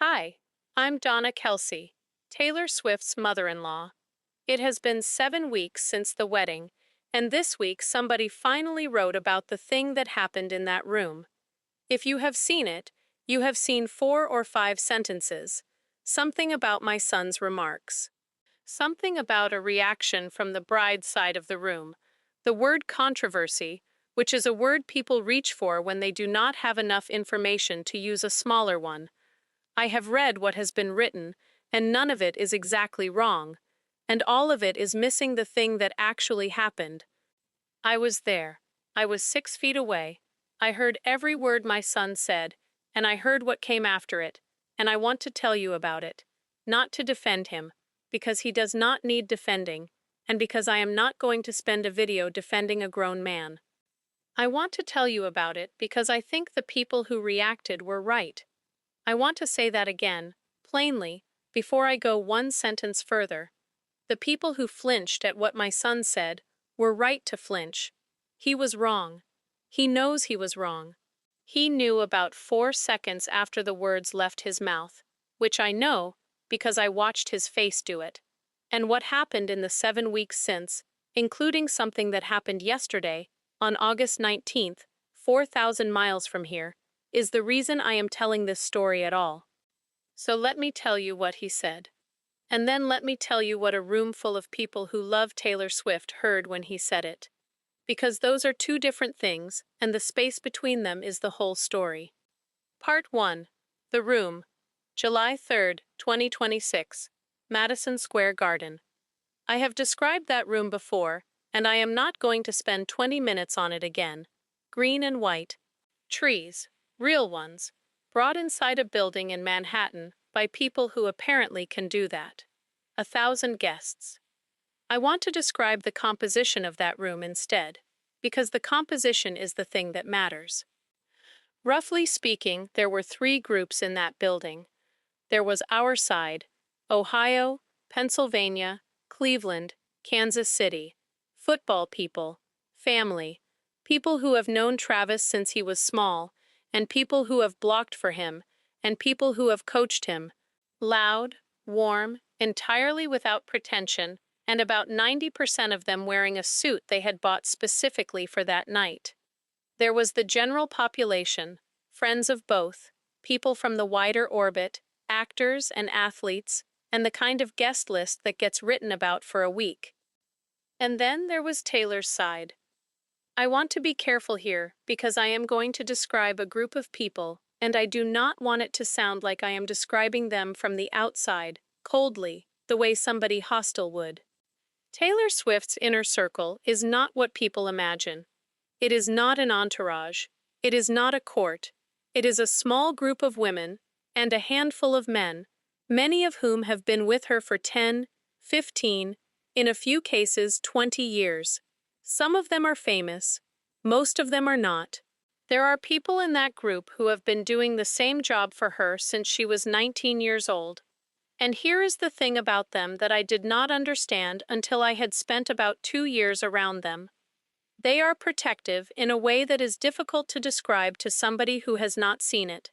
Hi, I'm Donna Kelce, Taylor Swift's mother-in-law. It has been 7 weeks since the wedding, and this week somebody finally wrote about the thing that happened in that room. If you have seen it, you have seen 4 or 5 sentences. Something about my son's remarks. Something about a reaction from the bride's side of the room. The word controversy, which is a word people reach for when they do not have enough information to use a smaller one. I have read what has been written, and none of it is exactly wrong, and all of it is missing the thing that actually happened. I was there. I was 6 feet away. I heard every word my son said, and I heard what came after it, and I want to tell you about it. Not to defend him, because he does not need defending, and because I am not going to spend a video defending a grown man. I want to tell you about it because I think the people who reacted were right. I want to say that again, plainly, before I go one sentence further. The people who flinched at what my son said were right to flinch. He was wrong. He knows he was wrong. He knew about 4 seconds after the words left his mouth, which I know because I watched his face do it. And what happened in the 7 weeks since, including something that happened yesterday, on August 19th, 4,000 miles from here, is the reason I am telling this story at all. So let me tell you what he said. And then let me tell you what a room full of people who love Taylor Swift heard when he said it. Because those are two different things, and the space between them is the whole story. Part 1. The Room. July 3rd, 2026. Madison Square Garden. I have described that room before, and I am not going to spend 20 minutes on it again. Green and white. Trees. Real ones. Brought inside a building in Manhattan by people who apparently can do that. 1,000 guests. I want to describe the composition of that room instead, because the composition is the thing that matters. Roughly speaking, there were 3 groups in that building. There was our side, Ohio, Pennsylvania, Cleveland, Kansas City, football people, family, people who have known Travis since he was small, and people who have blocked for him, and people who have coached him, loud, warm, entirely without pretension, and about 90% of them wearing a suit they had bought specifically for that night. There was the general population, friends of both, people from the wider orbit, actors and athletes, and the kind of guest list that gets written about for a week. And then there was Taylor's side. I want to be careful here because I am going to describe a group of people, and I do not want it to sound like I am describing them from the outside, coldly, the way somebody hostile would. Taylor Swift's inner circle is not what people imagine. It is not an entourage. It is not a court. It is a small group of women and a handful of men, many of whom have been with her for 10, 15, in a few cases 20 years. Some of them are famous. Most of them are not. There are people in that group who have been doing the same job for her since she was 19 years old. And here is the thing about them that I did not understand until I had spent about 2 years around them. They are protective in a way that is difficult to describe to somebody who has not seen it.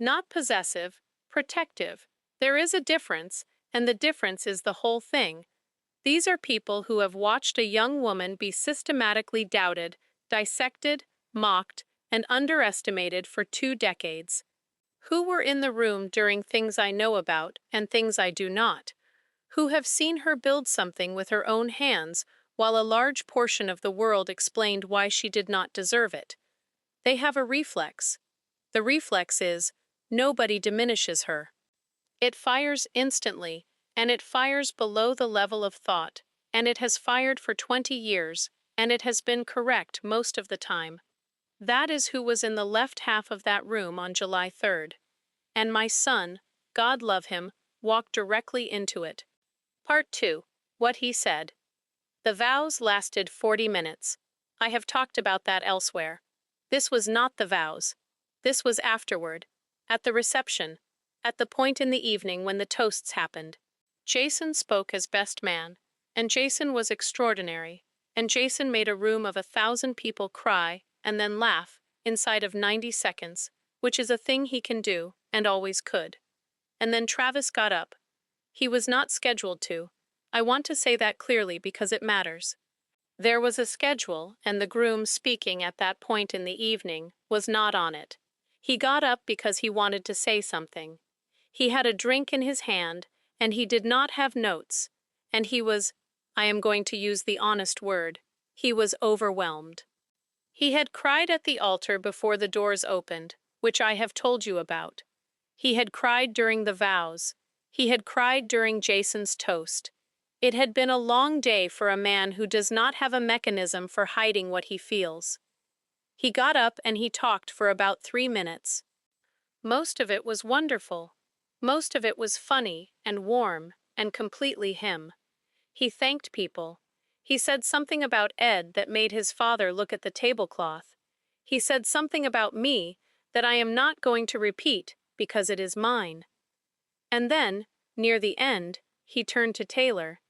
Not possessive, protective. There is a difference, and the difference is the whole thing. These are people who have watched a young woman be systematically doubted, dissected, mocked, and underestimated for 2 decades. Who were in the room during things I know about and things I do not. Who have seen her build something with her own hands while a large portion of the world explained why she did not deserve it. They have a reflex. The reflex is, nobody diminishes her. It fires instantly, and it fires below the level of thought, and it has fired for 20 years, and it has been correct most of the time. That is who was in the left half of that room on July 3rd. And my son, God love him, walked directly into it. Part 2. What he said. The vows lasted 40 minutes. I have talked about that elsewhere. This was not the vows. This was afterward, at the reception, at the point in the evening when the toasts happened. Jason spoke as best man, and Jason was extraordinary, and Jason made a room of 1,000 people cry and then laugh inside of 90 seconds, which is a thing he can do, and always could. and then Travis got up. He was not scheduled to. I want to say that clearly because it matters. There was a schedule, and the groom speaking at that point in the evening was not on it. He got up because he wanted to say something. He had a drink in his hand, and he did not have notes, and he was, I am going to use the honest word, he was overwhelmed. He had cried at the altar before the doors opened, which I have told you about. He had cried during the vows. He had cried during Jason's toast. It had been a long day for a man who does not have a mechanism for hiding what he feels. He got up and he talked for about 3 minutes. Most of it was wonderful. Most of it was funny and warm and completely him. He thanked people. He said something about Ed that made his father look at the tablecloth. He said something about me that I am not going to repeat because it is mine. And then, near the end, he turned to Taylor.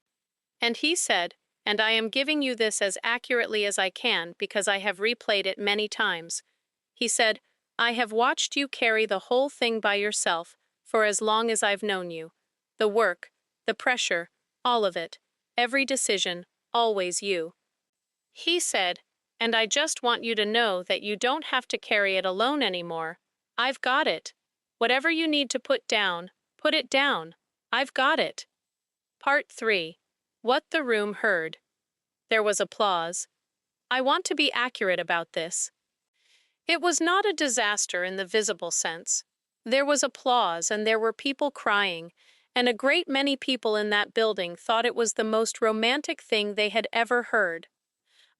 And he said, and I am giving you this as accurately as I can because I have replayed it many times. He said, I have watched you carry the whole thing by yourself for as long as I've known you. The work, the pressure, all of it, every decision, always you. He said, and I just want you to know that you don't have to carry it alone anymore. I've got it. Whatever you need to put it down. I've got it. Part 3. What the room heard. There was applause. I want to be accurate about this. It was not a disaster in the visible sense. There was applause and there were people crying, and a great many people in that building thought it was the most romantic thing they had ever heard.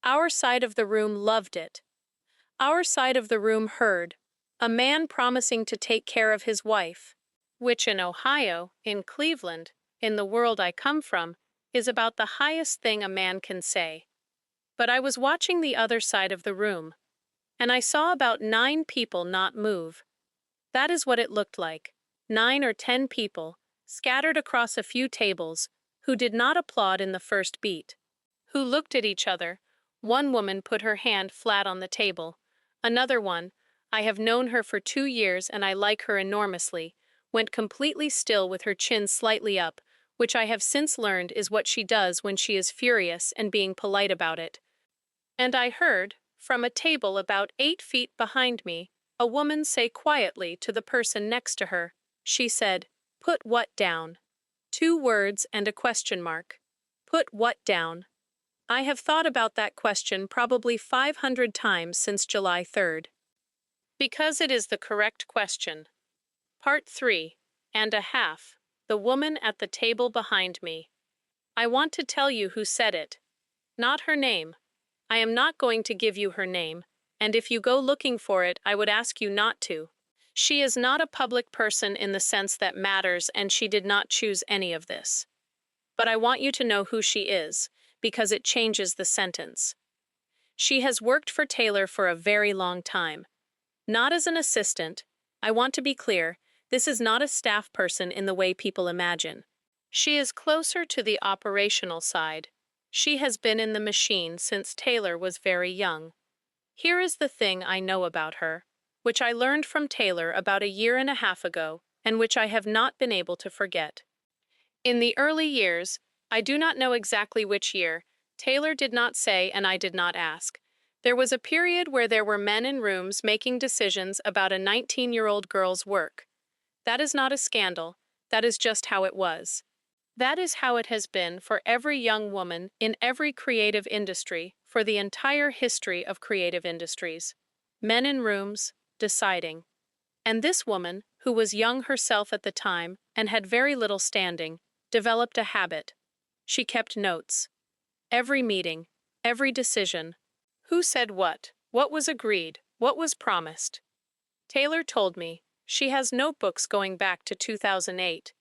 Our side of the room loved it. Our side of the room heard a man promising to take care of his wife, which in Ohio, in Cleveland, in the world I come from, is about the highest thing a man can say. But I was watching the other side of the room, and I saw about 9 people not move. That is what it looked like, 9 or 10 people, scattered across a few tables, who did not applaud in the first beat, who looked at each other. One woman put her hand flat on the table. Another one, I have known her for 2 years and I like her enormously, went completely still with her chin slightly up, which I have since learned is what she does when she is furious and being polite about it. And I heard, from a table about 8 feet behind me, a woman say quietly to the person next to her. She said, "Put what down?" 2 words and a question mark. Put what down? I have thought about that question probably 500 times since July 3rd. Because it is the correct question. Part 3, and a half. The woman at the table behind me. I want to tell you who said it. Not her name. I am not going to give you her name, and if you go looking for it, I would ask you not to. She is not a public person in the sense that matters, and she did not choose any of this. But I want you to know who she is, because it changes the sentence. She has worked for Taylor for a very long time. Not as an assistant. I want to be clear, this is not a staff person in the way people imagine. She is closer to the operational side. She has been in the machine since Taylor was very young. Here is the thing I know about her, which I learned from Taylor about a year and a half ago, and which I have not been able to forget. In the early years, I do not know exactly which year, Taylor did not say and I did not ask. There was a period where there were men in rooms making decisions about a 19-year-old girl's work. That is not a scandal, that is just how it was. That is how it has been for every young woman in every creative industry for the entire history of creative industries. Men in rooms, deciding. And this woman, who was young herself at the time and had very little standing, developed a habit. She kept notes. Every meeting, every decision. Who said what was agreed, what was promised. Taylor told me she has notebooks going back to 2008.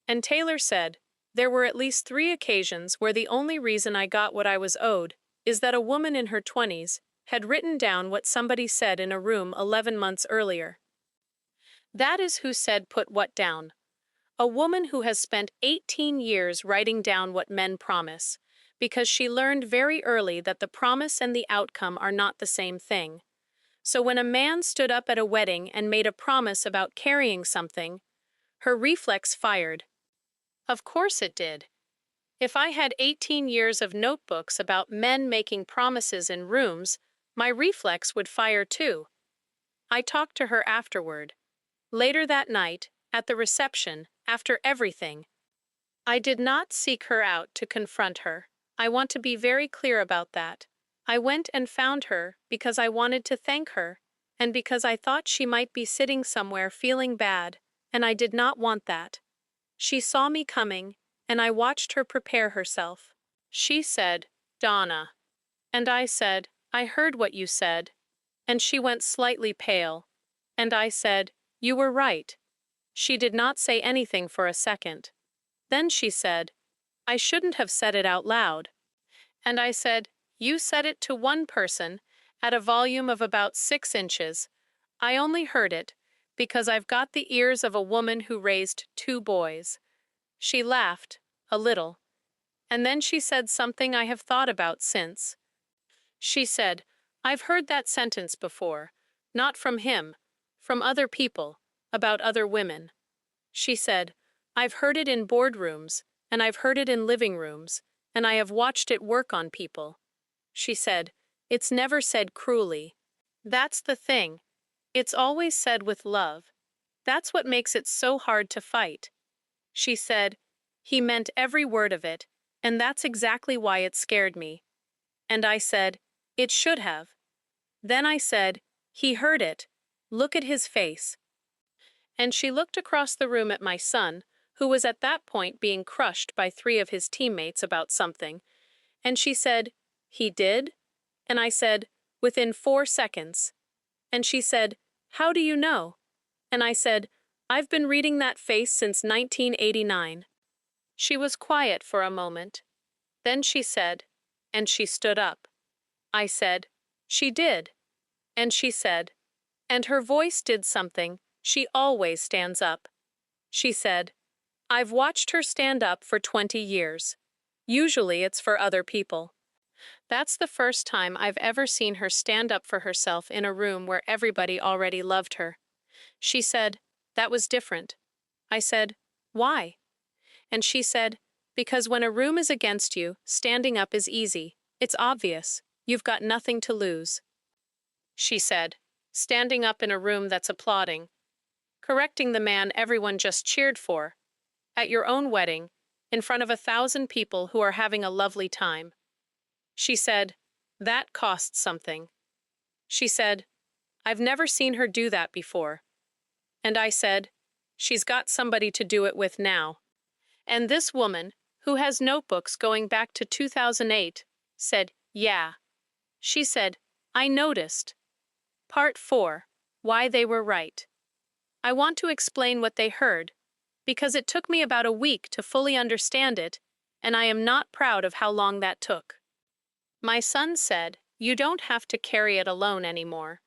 And Taylor said, there were at least 3 occasions where the only reason I got what I was owed is that a woman in her 20s had written down what somebody said in a room 11 months earlier. That is who said put what down. A woman who has spent 18 years writing down what men promise, because she learned very early that the promise and the outcome are not the same thing. So when a man stood up at a wedding and made a promise about carrying something, Her reflex fired. Of course it did. If I had 18 years of notebooks about men making promises in rooms, my reflex would fire too. I talked to her afterward. Later that night, at the reception, after everything. I did not seek her out to confront her. I want to be very clear about that. I went and found her because I wanted to thank her, and because I thought she might be sitting somewhere feeling bad, and I did not want that. She saw me coming, and I watched her prepare herself. She said, "Donna." And I said, "I heard what you said." And she went slightly pale. And I said, "You were right." She did not say anything for a second. Then she said, "I shouldn't have said it out loud." And I said, "You said it to one person, at a volume of about 6 inches. I only heard it, because I've got the ears of a woman who raised 2 boys." She laughed, a little. And then she said something I have thought about since. She said, "I've heard that sentence before, not from him, from other people, about other women." She said, "I've heard it in boardrooms, and I've heard it in living rooms, and I have watched it work on people." She said, "It's never said cruelly. That's the thing. It's always said with love. That's what makes it so hard to fight." She said, "He meant every word of it, and that's exactly why it scared me." And I said, "It should have." Then I said, "He heard it. Look at his face." And she looked across the room at my son, who was at that point being crushed by 3 of his teammates about something, and she said, "He did?" And I said, "Within 4 seconds." And she said, "How do you know?" And I said, "I've been reading that face since 1989. She was quiet for a moment. Then she said, and she stood up. I said, "She did." And she said, and her voice did something. She always stands up. She said, "I've watched her stand up for 20 years. Usually it's for other people." That's the first time I've ever seen her stand up for herself in a room where everybody already loved her. She said, "That was different." I said, "Why?" And she said, "Because when a room is against you, standing up is easy. It's obvious. You've got nothing to lose." She said, "Standing up in a room that's applauding. Correcting the man everyone just cheered for. At your own wedding, in front of 1,000 people who are having a lovely time." She said, "That costs something." She said, "I've never seen her do that before." And I said, "She's got somebody to do it with now." And this woman, who has notebooks going back to 2008, said, "Yeah." She said, "I noticed." Part 4. Why they were right. I want to explain what they heard, because it took me about a week to fully understand it, and I am not proud of how long that took. My son said, "You don't have to carry it alone anymore."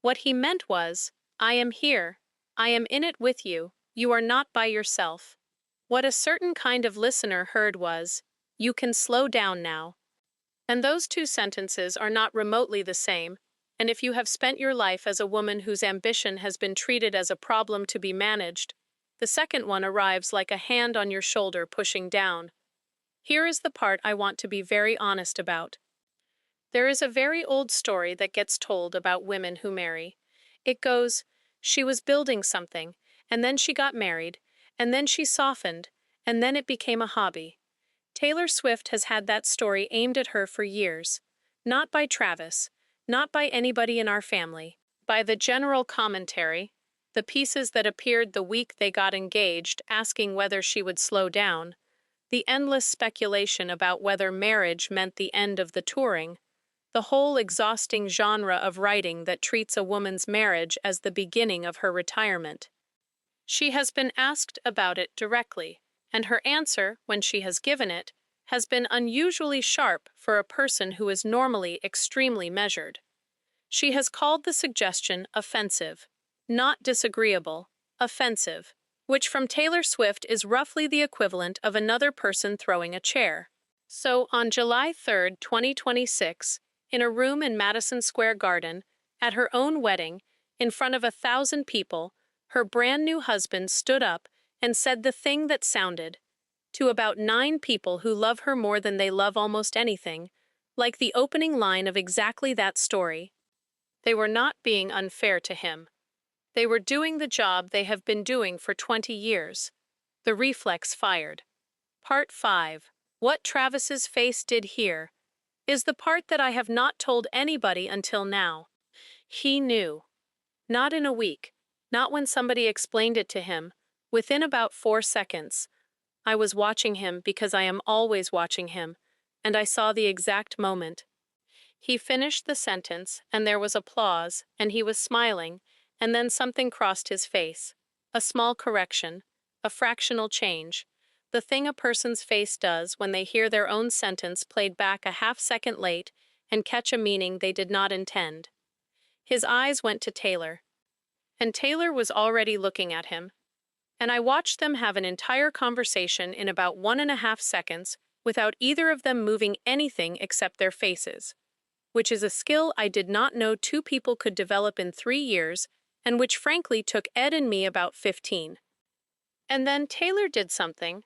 What he meant was, "I am here. I am in it with you. You are not by yourself." What a certain kind of listener heard was, "You can slow down now." And those 2 sentences are not remotely the same, and if you have spent your life as a woman whose ambition has been treated as a problem to be managed, the second one arrives like a hand on your shoulder pushing down. Here is the part I want to be very honest about. There is a very old story that gets told about women who marry. It goes, she was building something, and then she got married, and then she softened, and then it became a hobby. Taylor Swift has had that story aimed at her for years. Not by Travis, not by anybody in our family, by the general commentary, the pieces that appeared the week they got engaged asking whether she would slow down, the endless speculation about whether marriage meant the end of the touring, the whole exhausting genre of writing that treats a woman's marriage as the beginning of her retirement. She has been asked about it directly, and her answer, when she has given it, has been unusually sharp for a person who is normally extremely measured. She has called the suggestion offensive, not disagreeable, offensive, which from Taylor Swift is roughly the equivalent of another person throwing a chair. So, on July 3, 2026, in a room in Madison Square Garden, at her own wedding, in front of 1,000 people, her brand new husband stood up and said the thing that sounded to about 9 people who love her more than they love almost anything, like the opening line of exactly that story. They were not being unfair to him. They were doing the job they have been doing for 20 years. The reflex fired. Part 5. What Travis's face did here is the part that I have not told anybody until now. He knew. Not in a week. Not when somebody explained it to him. Within about 4 seconds. I was watching him because I am always watching him, and I saw the exact moment. He finished the sentence, and there was applause, and he was smiling, and then something crossed his face. A small correction. A fractional change. The thing a person's face does when they hear their own sentence played back a half-second late and catch a meaning they did not intend. His eyes went to Taylor. And Taylor was already looking at him. And I watched them have an entire conversation in about 1.5 seconds without either of them moving anything except their faces, which is a skill I did not know 2 people could develop in 3 years, and which frankly took Ed and me about 15. And then Taylor did something.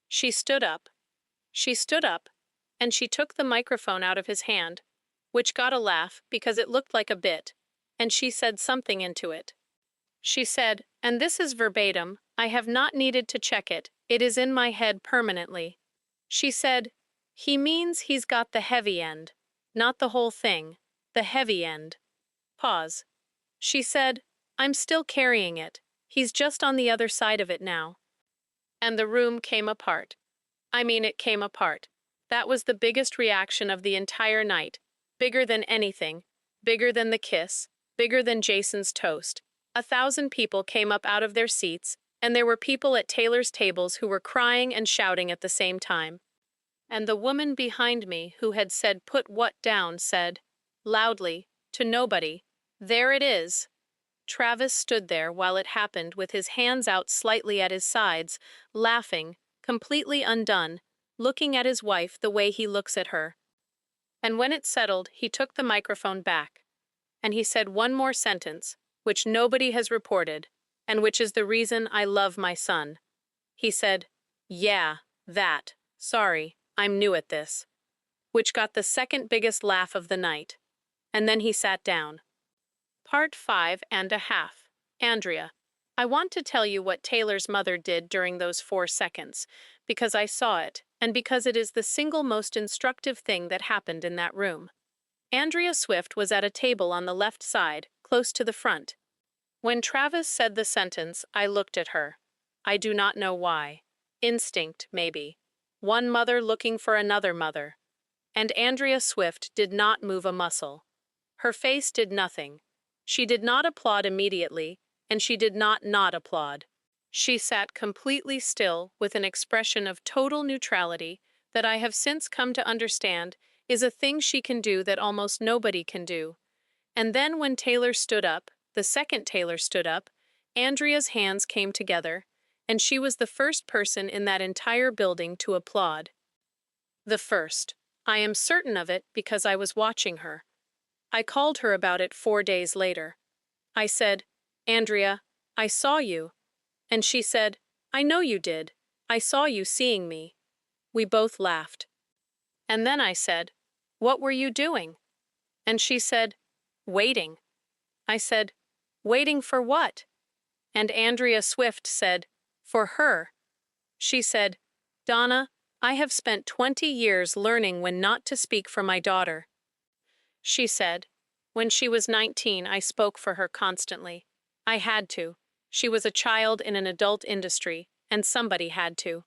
She stood up. She stood up, and she took the microphone out of his hand, which got a laugh because it looked like a bit, and she said something into it. She said, and this is verbatim, I have not needed to check it, it is in my head permanently. She said, he means he's got the heavy end, not the whole thing, the heavy end. Pause. She said, I'm still carrying it, he's just on the other side of it now. And the room came apart. I mean, it came apart. That was the biggest reaction of the entire night. Bigger than anything. Bigger than the kiss. Bigger than Jason's toast. 1,000 people came up out of their seats, and there were people at Taylor's tables who were crying and shouting at the same time. And the woman behind me who had said put what down said, loudly, to nobody, there it is. Travis stood there while it happened with his hands out slightly at his sides, laughing, completely undone, looking at his wife the way he looks at her. And when it settled, he took the microphone back. And he said one more sentence, which nobody has reported, and which is the reason I love my son. He said, yeah, that, sorry, I'm new at this. Which got the second biggest laugh of the night. And then he sat down. Part 5.5. Andrea. I want to tell you what Taylor's mother did during those 4 seconds, because I saw it, and because it is the single most instructive thing that happened in that room. Andrea Swift was at a table on the left side, close to the front. When Travis said the sentence, I looked at her. I do not know why. Instinct, maybe. One mother looking for another mother. And Andrea Swift did not move a muscle. Her face did nothing. She did not applaud immediately, and she did not applaud. She sat completely still with an expression of total neutrality that I have since come to understand is a thing she can do that almost nobody can do. And then when Taylor stood up, the second Taylor stood up, Andrea's hands came together, and she was the first person in that entire building to applaud. The first. I am certain of it because I was watching her. I called her about it 4 days later. I said, Andrea, I saw you. And she said, I know you did. I saw you seeing me. We both laughed. And then I said, what were you doing? And she said, waiting. I said, waiting for what? And Andrea Swift said, for her. She said, Donna, I have spent 20 years learning when not to speak for my daughter. She said, when she was 19, I spoke for her constantly. I had to. She was a child in an adult industry, and somebody had to.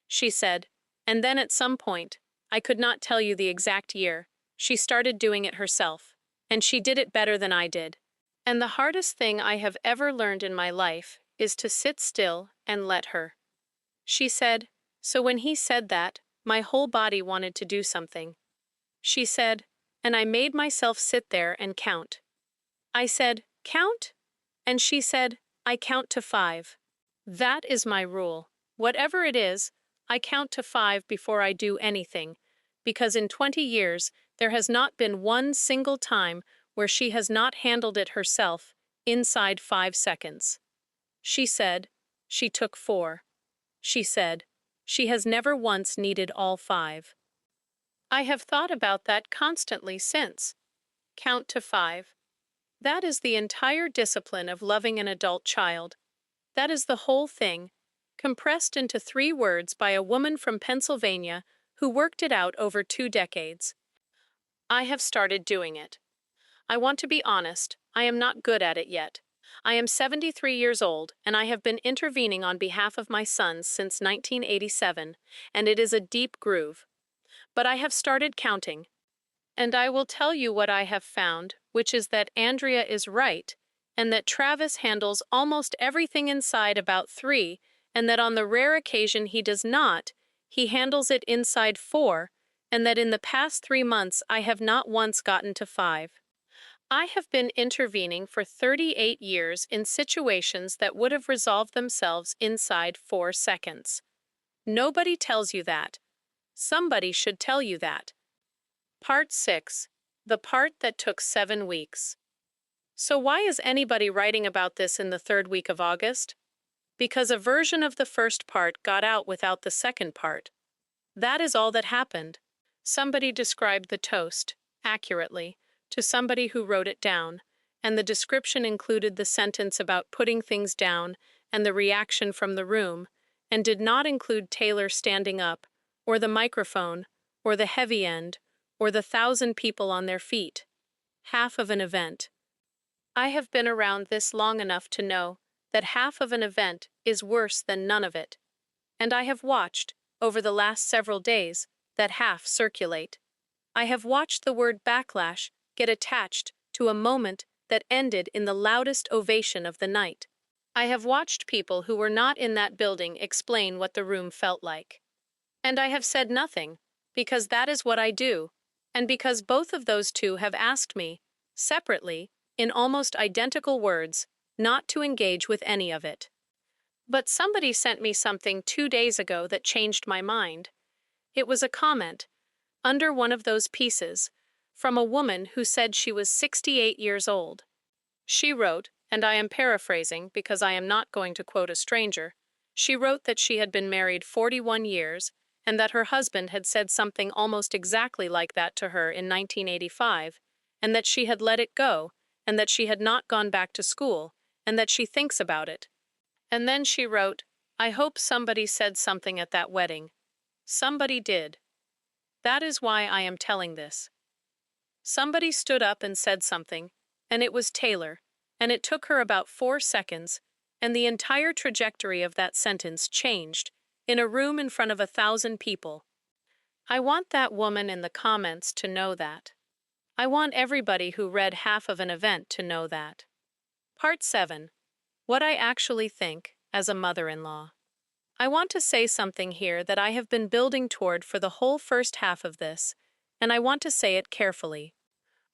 She said, and then at some point, I could not tell you the exact year, she started doing it herself, and she did it better than I did. And the hardest thing I have ever learned in my life is to sit still and let her. She said, so when he said that, my whole body wanted to do something. She said, and I made myself sit there and count. I said, count? And she said, I count to 5. That is my rule. Whatever it is, I count to 5 before I do anything, because in 20 years, there has not been one single time where she has not handled it herself inside 5 seconds. She said, She took 4. She said, she has never once needed all 5. I have thought about that constantly since. Count to 5. That is the entire discipline of loving an adult child. That is the whole thing, compressed into 3 words by a woman from Pennsylvania who worked it out over 2 decades. I have started doing it. I want to be honest, I am not good at it yet. I am 73 years old, and I have been intervening on behalf of my sons since 1987, and it is a deep groove. But I have started counting. And I will tell you what I have found, which is that Andrea is right, and that Travis handles almost everything inside about 3, and that on the rare occasion he does not, he handles it inside 4, and that in the past 3 months I have not once gotten to 5. I have been intervening for 38 years in situations that would have resolved themselves inside 4 seconds. Nobody tells you that. Somebody should tell you that. Part 6. The part that took 7 weeks. So why is anybody writing about this in the 3rd week of August? Because a version of the first part got out without the second part. That is all that happened. Somebody described the toast, accurately, to somebody who wrote it down, and the description included the sentence about putting things down and the reaction from the room, and did not include Taylor standing up, or the microphone, or the heavy end, or the 1,000 people on their feet. Half of an event. I have been around this long enough to know that half of an event is worse than none of it. And I have watched, over the last several days, that half circulate. I have watched the word backlash get attached to a moment that ended in the loudest ovation of the night. I have watched people who were not in that building explain what the room felt like. And I have said nothing, because that is what I do, and because both of those two have asked me, separately, in almost identical words, not to engage with any of it. But somebody sent me something 2 days ago that changed my mind. It was a comment, under one of those pieces, from a woman who said she was 68 years old. She wrote, and I am paraphrasing because I am not going to quote a stranger, she wrote that she had been married 41 years and that her husband had said something almost exactly like that to her in 1985, and that she had let it go, and that she had not gone back to school, and that she thinks about it. And then she wrote, I hope somebody said something at that wedding. Somebody did. That is why I am telling this. Somebody stood up and said something, and it was Taylor, and it took her about 4 seconds, and the entire trajectory of that sentence changed, in a room in front of 1,000 people. I want that woman in the comments to know that. I want everybody who read half of an event to know that. Part 7. What I actually think as a mother-in-law. I want to say something here that I have been building toward for the whole first half of this, and I want to say it carefully.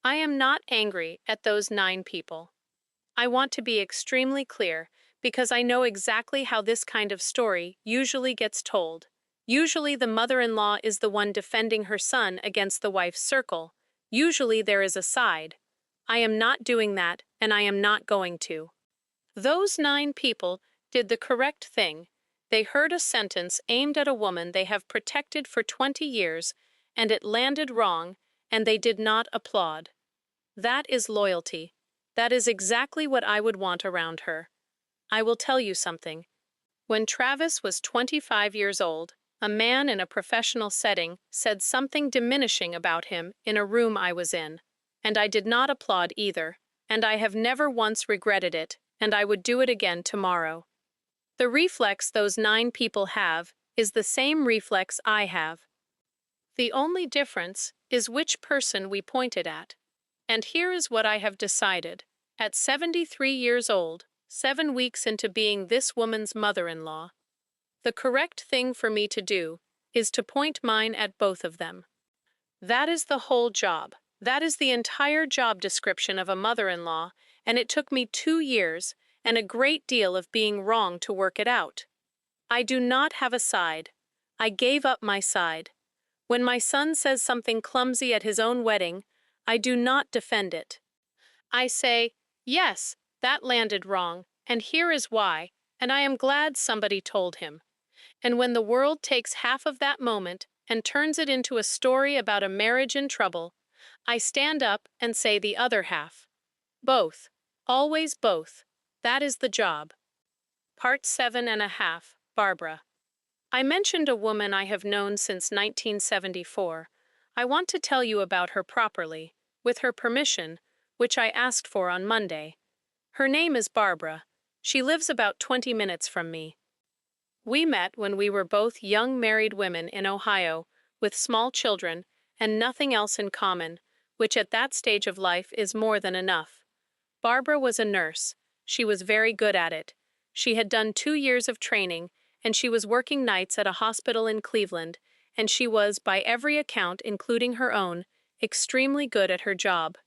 I am not angry at those 9 people. I want to be extremely clear because I know exactly how this kind of story usually gets told. Usually the mother-in-law is the one defending her son against the wife's circle. Usually there is a side. I am not doing that, and I am not going to. Those 9 people did the correct thing. They heard a sentence aimed at a woman they have protected for 20 years, and it landed wrong, and they did not applaud. That is loyalty. That is exactly what I would want around her. I will tell you something. When Travis was 25 years old, a man in a professional setting said something diminishing about him in a room I was in, and I did not applaud either, and I have never once regretted it, and I would do it again tomorrow. The reflex those 9 people have is the same reflex I have. The only difference is which person we pointed at. And here is what I have decided. At 73 years old, 7 weeks into being this woman's mother-in-law, the correct thing for me to do is to point mine at both of them. That is the whole job. That is the entire job description of a mother-in-law, and it took me 2 years and a great deal of being wrong to work it out. I do not have a side. I gave up my side. When my son says something clumsy at his own wedding, I do not defend it. I say, yes, that landed wrong, and here is why, and I am glad somebody told him. And when the world takes half of that moment and turns it into a story about a marriage in trouble, I stand up and say the other half. Both. Always both. That is the job. Part 7.5. Barbara. I mentioned a woman I have known since 1974. I want to tell you about her properly, with her permission, which I asked for on Monday. Her name is Barbara. She lives about 20 minutes from me. We met when we were both young married women in Ohio, with small children, and nothing else in common, which at that stage of life is more than enough. Barbara was a nurse. She was very good at it. She had done 2 years of training, and she was working nights at a hospital in Cleveland, and she was, by every account including her own, extremely good at her job.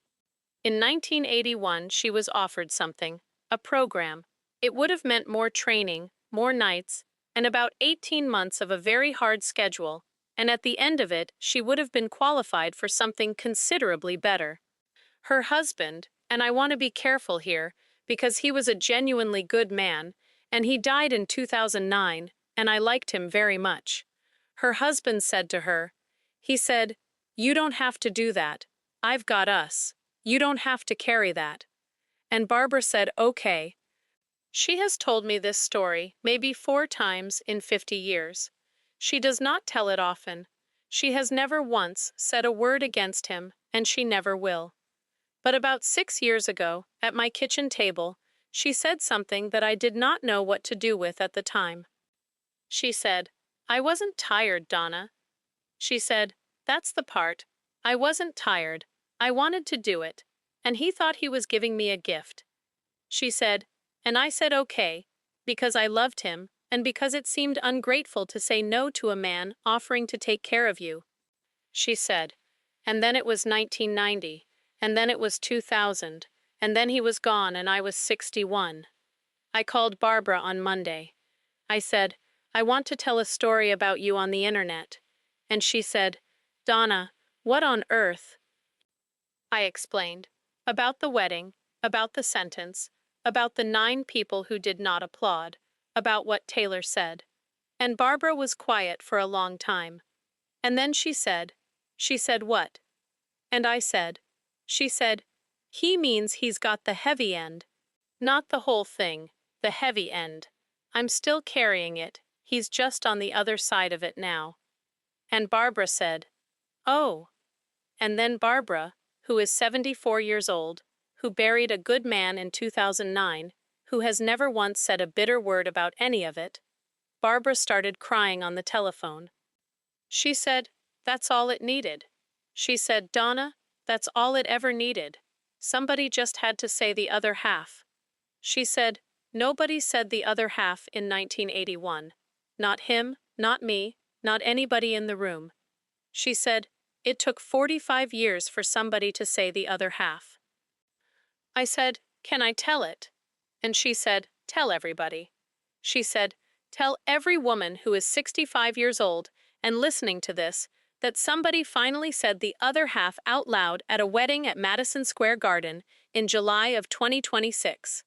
In 1981, she was offered something, a program. It would have meant more training, more nights, and about 18 months of a very hard schedule, and at the end of it, she would have been qualified for something considerably better. Her husband, and I want to be careful here, because he was a genuinely good man, and he died in 2009, and I liked him very much. Her husband said to her, he said, "You don't have to do that. I've got us. You don't have to carry that." And Barbara said, "Okay." She has told me this story maybe 4 times in 50 years. She does not tell it often. She has never once said a word against him, and she never will. But about 6 years ago, at my kitchen table, she said something that I did not know what to do with at the time. She said, "I wasn't tired, Donna." She said, "That's the part. I wasn't tired. I wanted to do it. And he thought he was giving me a gift." She said, and I said okay, because I loved him, and because it seemed ungrateful to say no to a man offering to take care of you. She said, and then it was 1990, and then it was 2000, and then he was gone and I was 61. I called Barbara on Monday. I said, "I want to tell a story about you on the internet." And she said, "Donna, what on earth?" I explained. About the wedding, about the sentence, about the 9 people who did not applaud, about what Taylor said. And Barbara was quiet for a long time. And then she said, "What?" And I said, she said, "He means he's got the heavy end." Not the whole thing, the heavy end. I'm still carrying it, he's just on the other side of it now. And Barbara said, "Oh." And then Barbara, who is 74 years old, who buried a good man in 2009, who has never once said a bitter word about any of it, Barbara started crying on the telephone. She said, "That's all it needed." She said, "Donna, that's all it ever needed. Somebody just had to say the other half." She said, "Nobody said the other half in 1981. Not him, not me, not anybody in the room." She said, "It took 45 years for somebody to say the other half." I said, "Can I tell it?" And she said, "Tell everybody." She said, "Tell every woman who is 65 years old and listening to this that somebody finally said the other half out loud at a wedding at Madison Square Garden in July of 2026.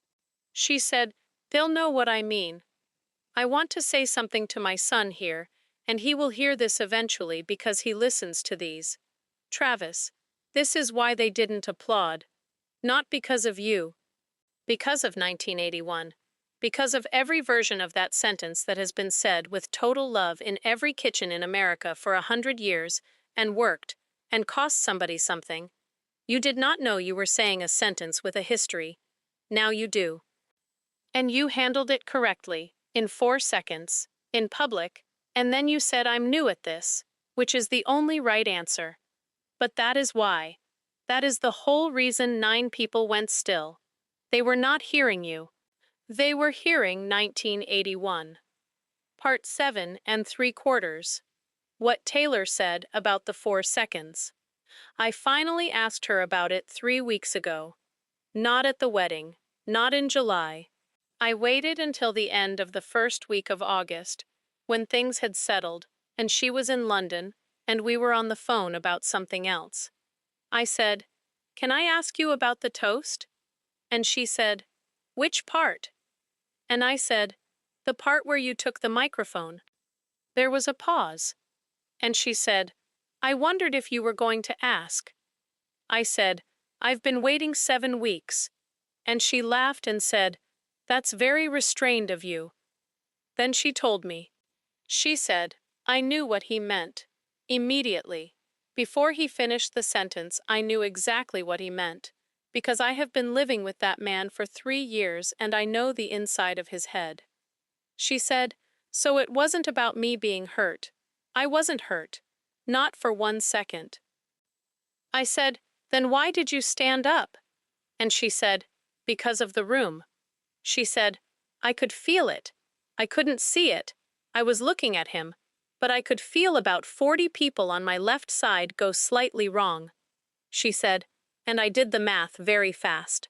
She said, "They'll know what I mean." I want to say something to my son here, and he will hear this eventually because he listens to these. Travis, this is why they didn't applaud. Not because of you. Because of 1981. Because of every version of that sentence that has been said with total love in every kitchen in America for 100 years, and worked, and cost somebody something. You did not know you were saying a sentence with a history. Now you do. And you handled it correctly, in 4 seconds, in public, and then you said I'm new at this, which is the only right answer. But that is why. That is the whole reason 9 people went still. They were not hearing you. They were hearing 1981. Part 7.75. What Taylor said about the 4 seconds. I finally asked her about it 3 weeks ago. Not at the wedding, not in July. I waited until the end of the first week of August, when things had settled, and she was in London, and we were on the phone about something else. I said, "Can I ask you about the toast?" And she said, "Which part?" And I said, The part where you took the microphone. There was a pause, and she said, I wondered if you were going to ask. I said, I've been waiting 7 weeks. And she laughed and said, That's very restrained of you. Then she told me. She said, I knew what he meant. Immediately. Before he finished the sentence, I knew exactly what he meant. Because I have been living with that man for 3 years and I know the inside of his head. She said, So it wasn't about me being hurt. I wasn't hurt. Not for 1 second. I said, Then why did you stand up? And she said, Because of the room. She said, I could feel it. I couldn't see it. I was looking at him, but I could feel about 40 people on my left side go slightly wrong. She said, and I did the math very fast.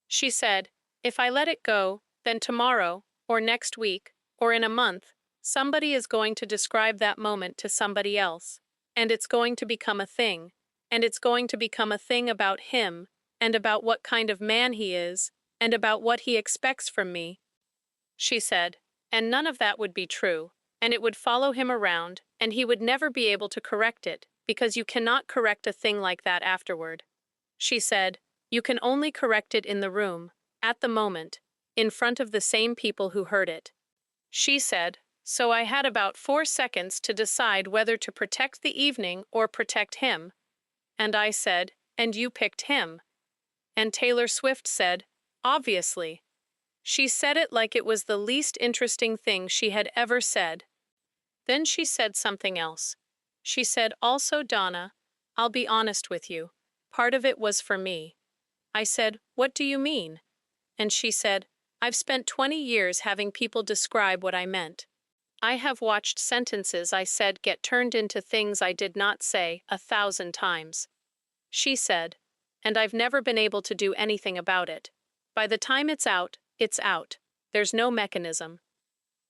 She said, if I let it go, then tomorrow, or next week, or in a month, somebody is going to describe that moment to somebody else, and it's going to become a thing, and it's going to become a thing about him, and about what kind of man he is, and about what he expects from me. She said, and none of that would be true, and it would follow him around, and he would never be able to correct it, because you cannot correct a thing like that afterward. She said, you can only correct it in the room, at the moment, in front of the same people who heard it. She said, so I had about 4 seconds to decide whether to protect the evening or protect him. And I said, and you picked him. And Taylor Swift said, obviously. She said it like it was the least interesting thing she had ever said. Then she said something else. She said, also, Donna, I'll be honest with you. Part of it was for me. I said, what do you mean? And she said, I've spent 20 years having people describe what I meant. I have watched sentences I said get turned into things I did not say 1,000 times. She said, and I've never been able to do anything about it. By the time it's out. There's no mechanism.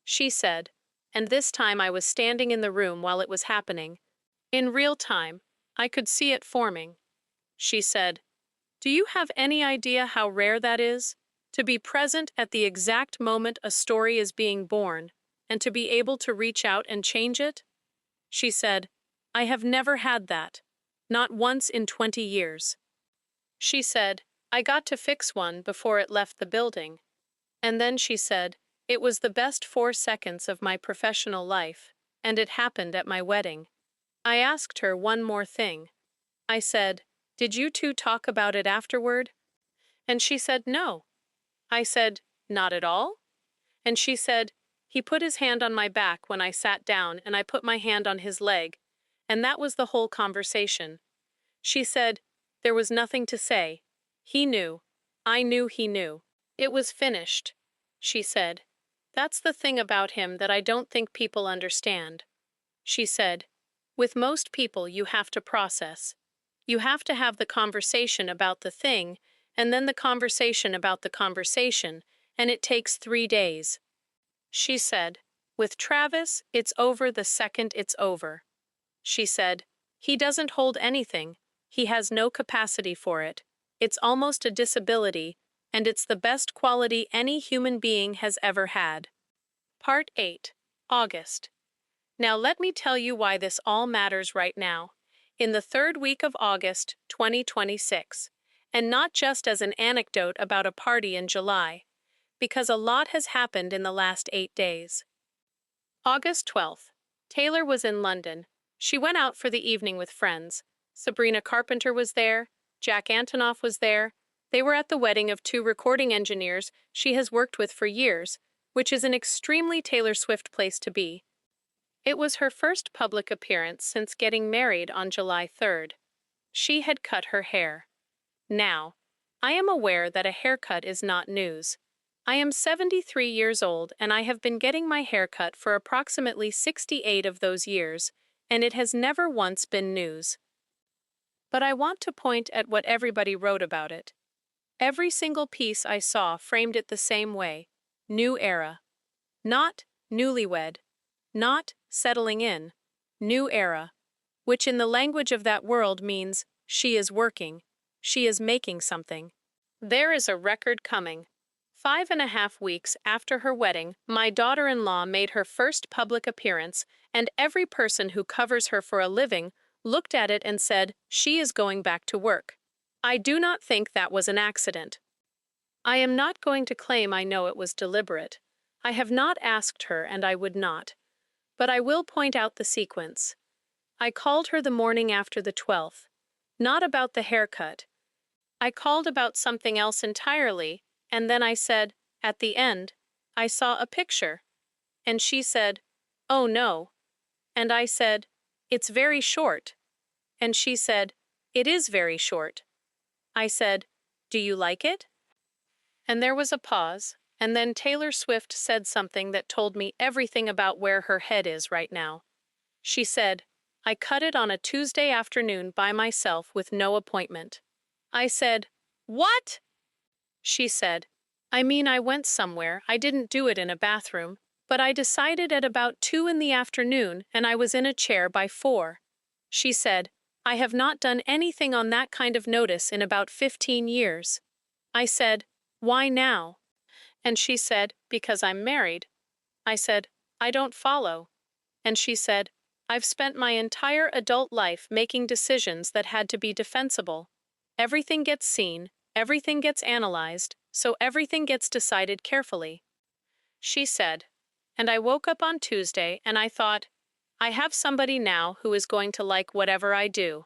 She said, and this time I was standing in the room while it was happening. In real time, I could see it forming. She said, do you have any idea how rare that is? To be present at the exact moment a story is being born, and to be able to reach out and change it? She said, I have never had that. Not once in 20 years. She said, I got to fix one before it left the building. And then she said, it was the best 4 seconds of my professional life, and it happened at my wedding. I asked her one more thing. I said, did you two talk about it afterward? And she said, no. I said, not at all? And she said, he put his hand on my back when I sat down and I put my hand on his leg, and that was the whole conversation. She said, there was nothing to say. He knew. I knew he knew. It was finished. She said, that's the thing about him that I don't think people understand. She said, with most people you have to process. You have to have the conversation about the thing, and then the conversation about the conversation, and it takes 3 days. She said, with Travis, it's over the second it's over. She said, he doesn't hold anything. He has no capacity for it. It's almost a disability, and it's the best quality any human being has ever had. Part 8. August. Now let me tell you why this all matters right now, in the 3rd week of August, 2026, and not just as an anecdote about a party in July, because a lot has happened in the last 8 days. August 12th. Taylor was in London. She went out for the evening with friends. Sabrina Carpenter was there. Jack Antonoff was there. They were at the wedding of 2 recording engineers she has worked with for years, which is an extremely Taylor Swift place to be. It was her first public appearance since getting married on July 3rd. She had cut her hair. Now, I am aware that a haircut is not news. I am 73 years old and I have been getting my hair cut for approximately 68 of those years, and it has never once been news. But I want to point at what everybody wrote about it. Every single piece I saw framed it the same way. New era. Not newlywed. Not settling in. New era. Which in the language of that world means she is working. She is making something. There is a record coming. 5.5 weeks after her wedding, my daughter-in-law made her first public appearance, and every person who covers her for a living looked at it and said, "She is going back to work." I do not think that was an accident. I am not going to claim I know it was deliberate. I have not asked her, and I would not. But I will point out the sequence. I called her the morning after the 12th. Not about the haircut. I called about something else entirely, and then I said, at the end, I saw a picture. And she said, "Oh no." And I said, "It's very short." And she said, "It is very short." I said, "Do you like it?" And there was a pause, and then Taylor Swift said something that told me everything about where her head is right now. She said, "I cut it on a Tuesday afternoon by myself with no appointment." I said, "What?" She said, "I mean, I went somewhere, I didn't do it in a bathroom, but I decided at about 2 in the afternoon and I was in a chair by 4. She said, "I have not done anything on that kind of notice in about 15 years. I said, "Why now?" And she said, "Because I'm married." I said, "I don't follow." And she said, "I've spent my entire adult life making decisions that had to be defensible. Everything gets seen, everything gets analyzed, so everything gets decided carefully." She said, and I woke up on Tuesday and I thought, I have somebody now who is going to like whatever I do.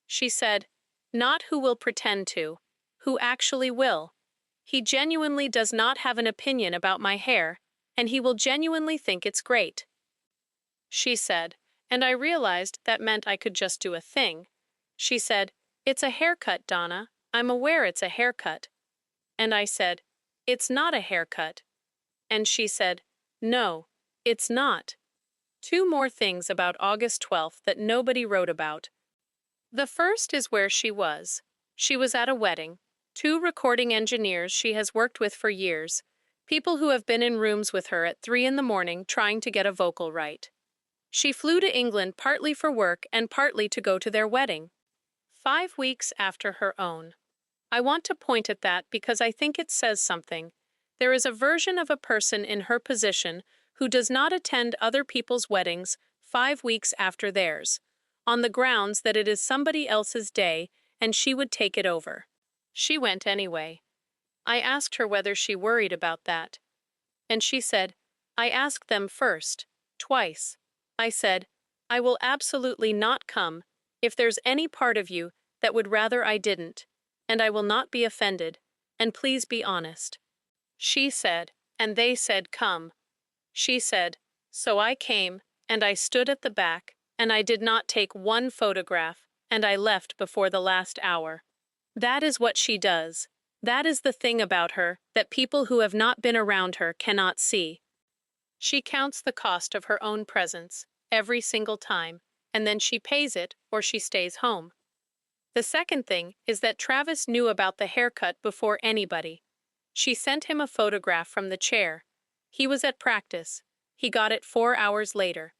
She said, not who will pretend to, who actually will. He genuinely does not have an opinion about my hair, and he will genuinely think it's great. She said, and I realized that meant I could just do a thing. She said, "It's a haircut, Donna. I'm aware it's a haircut." And I said, "It's not a haircut." And she said, "No, it's not." Two more things about August 12th that nobody wrote about. The first is where she was. She was at a wedding. Two recording engineers she has worked with for years. People who have been in rooms with her at 3 in the morning trying to get a vocal right. She flew to England partly for work and partly to go to their wedding. 5 weeks after her own. I want to point at that because I think it says something. There is a version of a person in her position who does not attend other people's weddings 5 weeks after theirs, on the grounds that it is somebody else's day and she would take it over. She went anyway. I asked her whether she worried about that. And she said, "I asked them first, twice." I said, "I will absolutely not come if there's any part of you that would rather I didn't, and I will not be offended, and please be honest." She said, and they said, "Come." She said, so I came, and I stood at the back, and I did not take one photograph, and I left before the last hour. That is what she does. That is the thing about her that people who have not been around her cannot see. She counts the cost of her own presence every single time, and then she pays it or she stays home. The second thing is that Travis knew about the haircut before anybody. She sent him a photograph from the chair. He was at practice. He got it 4 hours later.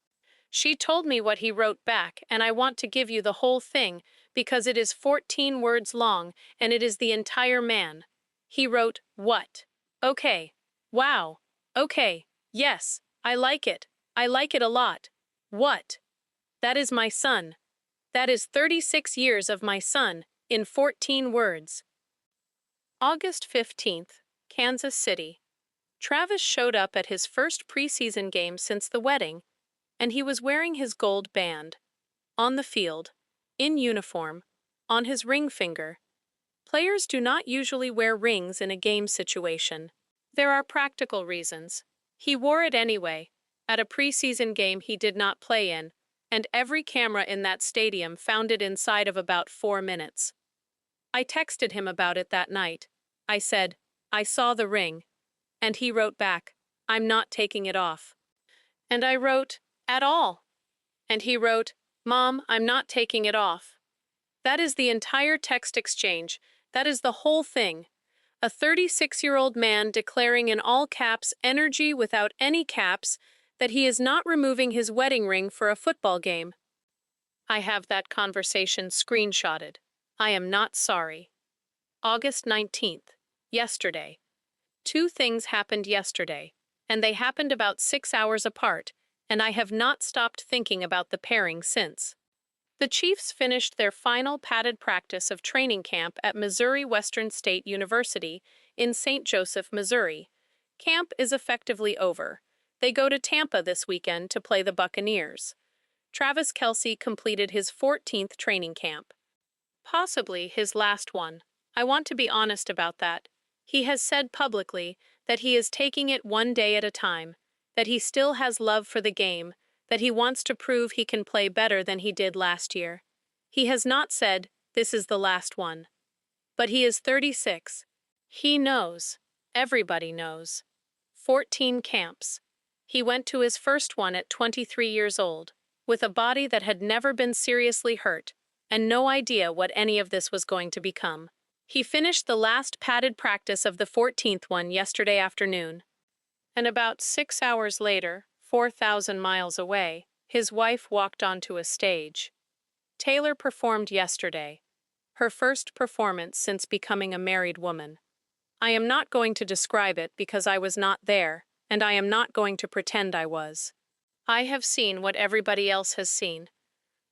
She told me what he wrote back, and I want to give you the whole thing because it is 14 words long and it is the entire man. He wrote, "What? Okay. Wow. Okay. Yes. I like it. I like it a lot. What? That is my son. That is 36 years of my son, in 14 words." August 15th, Kansas City. Travis showed up at his first preseason game since the wedding, and he was wearing his gold band. On the field, in uniform, on his ring finger. Players do not usually wear rings in a game situation. There are practical reasons. He wore it anyway, at a preseason game he did not play in, and every camera in that stadium found it inside of about 4 minutes. I texted him about it that night. I said, "I saw the ring." And he wrote back, "I'm not taking it off." And I wrote, "At all." And he wrote, "Mom, I'm not taking it off." That is the entire text exchange. That is the whole thing. A 36-year-old man declaring in all caps energy without any caps that he is not removing his wedding ring for a football game. I have that conversation screenshotted. I am not sorry. August 19th. Yesterday. Two things happened yesterday, and they happened about 6 hours apart, and I have not stopped thinking about the pairing since. The Chiefs finished their final padded practice of training camp at Missouri Western State University in St. Joseph, Missouri. Camp is effectively over. They go to Tampa this weekend to play the Buccaneers. Travis Kelce completed his 14th training camp. Possibly his last one. I want to be honest about that. He has said publicly that he is taking it one day at a time, that he still has love for the game, that he wants to prove he can play better than he did last year. He has not said, "This is the last one." But he is 36. He knows. Everybody knows. 14 camps. He went to his first one at 23 years old, with a body that had never been seriously hurt, and no idea what any of this was going to become. He finished the last padded practice of the 14th one yesterday afternoon. And about 6 hours later, 4,000 miles away, his wife walked onto a stage. Taylor performed yesterday, her first performance since becoming a married woman. I am not going to describe it because I was not there, and I am not going to pretend I was. I have seen what everybody else has seen.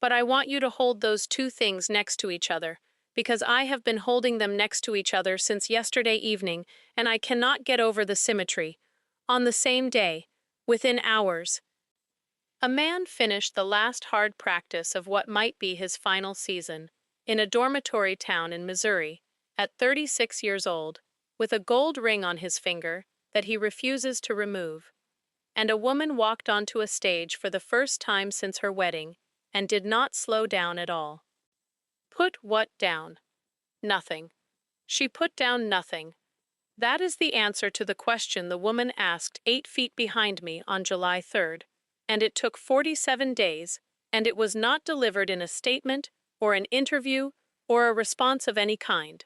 But I want you to hold those two things next to each other, because I have been holding them next to each other since yesterday evening, and I cannot get over the symmetry. On the same day, within hours, a man finished the last hard practice of what might be his final season, in a dormitory town in Missouri, at 36 years old, with a gold ring on his finger that he refuses to remove. And a woman walked onto a stage for the first time since her wedding, and did not slow down at all. Put what down? Nothing. She put down nothing. That is the answer to the question the woman asked 8 feet behind me on July 3rd, and it took 47 days, and it was not delivered in a statement, or an interview, or a response of any kind.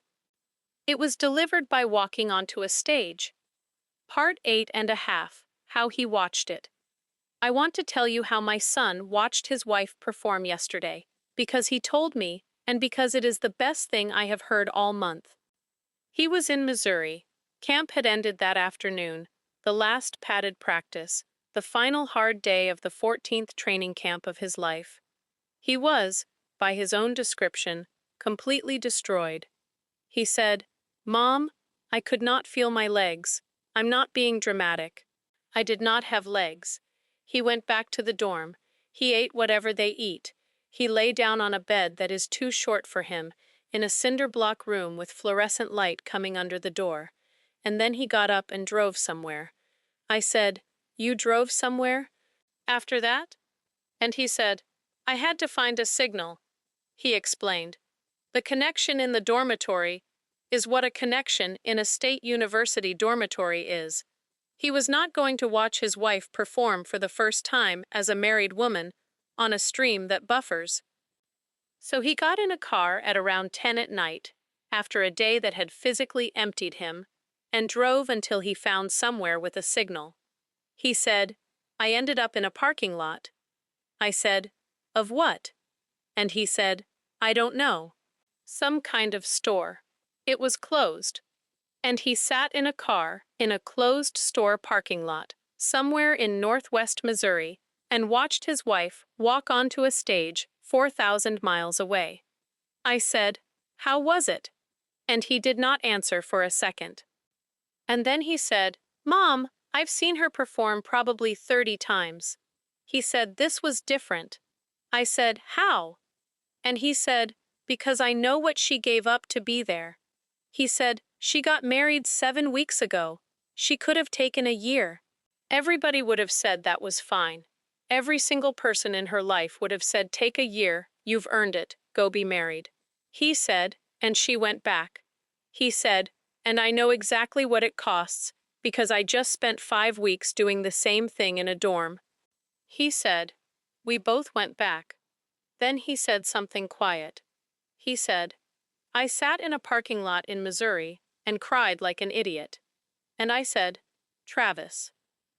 It was delivered by walking onto a stage. Part 8.5, How he watched it. I want to tell you how my son watched his wife perform yesterday, because he told me, and because it is the best thing I have heard all month. He was in Missouri. Camp had ended that afternoon, the last padded practice, the final hard day of the 14th training camp of his life. He was, by his own description, completely destroyed. He said, "Mom, I could not feel my legs. I'm not being dramatic. I did not have legs." He went back to the dorm. He ate whatever they eat. He lay down on a bed that is too short for him, in a cinder block room with fluorescent light coming under the door. And then he got up and drove somewhere. I said, "You drove somewhere?" After that? And he said, "I had to find a signal." He explained, "The connection in the dormitory is what a connection in a state university dormitory is." He was not going to watch his wife perform for the first time as a married woman on a stream that buffers. So he got in a car at around 10 at night, after a day that had physically emptied him, and drove until he found somewhere with a signal. He said, "I ended up in a parking lot." I said, "Of what?" And he said, "I don't know. Some kind of store. It was closed." And he sat in a car in a closed store parking lot, somewhere in northwest Missouri, and watched his wife walk onto a stage 4,000 miles away. I said, "How was it?" And he did not answer for a second. And then he said, "Mom, I've seen her perform probably 30 times. He said this was different. I said, "How?" And he said, "Because I know what she gave up to be there." He said, "She got married 7 weeks ago. She could have taken a year." Everybody would have said that was fine. Every single person in her life would have said, "Take a year, you've earned it, go be married." He said, and she went back. He said, "And I know exactly what it costs, because I just spent 5 weeks doing the same thing in a dorm." He said, we both went back. Then he said something quiet. He said, "I sat in a parking lot in Missouri and cried like an idiot." And I said, "Travis."